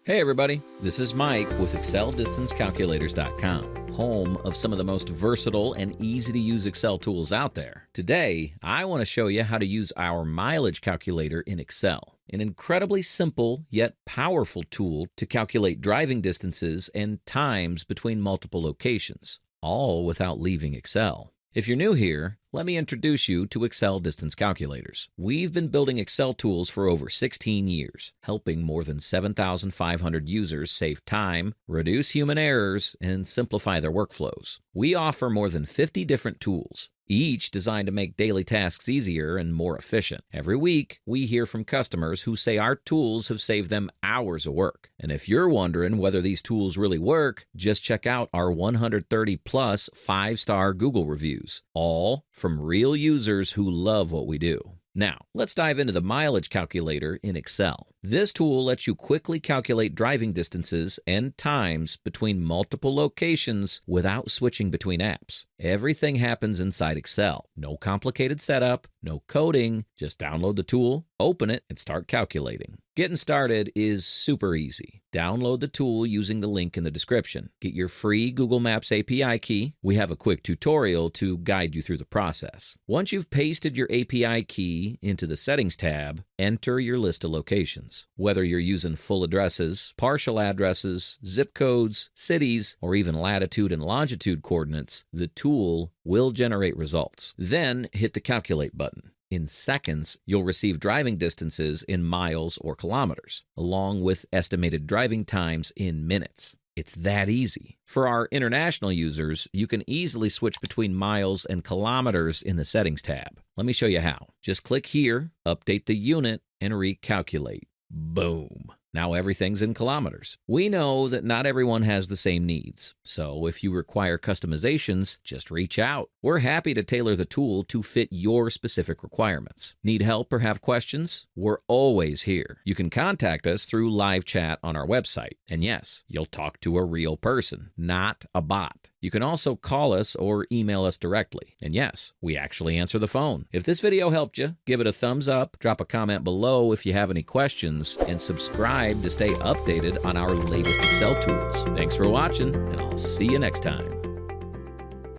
Hey everybody, this is Mike with ExcelDistanceCalculators.com, home of some of the most versatile and easy to use Excel tools out there. Today, I want to show you how to use our mileage calculator in Excel, an incredibly simple yet powerful tool to calculate driving distances and times between multiple locations, all without leaving Excel. If you're new here, let me introduce you to Excel Distance Calculators. We've been building Excel tools for over 16 years, helping more than 7,500 users save time, reduce human errors, and simplify their workflows. We offer more than 50 different tools, each designed to make daily tasks easier and more efficient. Every week, we hear from customers who say our tools have saved them hours of work. And if you're wondering whether these tools really work, just check out our 130 plus 5-star Google reviews, all from real users who love what we do. Now, let's dive into the mileage calculator in Excel. This tool lets you quickly calculate driving distances and times between multiple locations without switching between apps. Everything happens inside Excel. No complicated setup, no coding, just download the tool, open it, and start calculating. Getting started is super easy. Download the tool using the link in the description. Get your free Google Maps API key. We have a quick tutorial to guide you through the process. Once you've pasted your API key into the Settings tab, enter your list of locations. Whether you're using full addresses, partial addresses, zip codes, cities, or even latitude and longitude coordinates, the tool will generate results. Then hit the Calculate button. In seconds, you'll receive driving distances in miles or kilometers, along with estimated driving times in minutes. It's that easy. For our international users, you can easily switch between miles and kilometers in the Settings tab. Let me show you how. Just click here, update the unit, and recalculate. Boom. Now everything's in kilometers. We know that not everyone has the same needs, so if you require customizations, just reach out. We're happy to tailor the tool to fit your specific requirements. Need help or have questions? We're always here. You can contact us through live chat on our website. And yes, you'll talk to a real person, not a bot. You can also call us or email us directly. And yes, we actually answer the phone. If this video helped you, give it a thumbs up, drop a comment below if you have any questions, and subscribe to stay updated on our latest Excel tools. Thanks for watching, and I'll see you next time.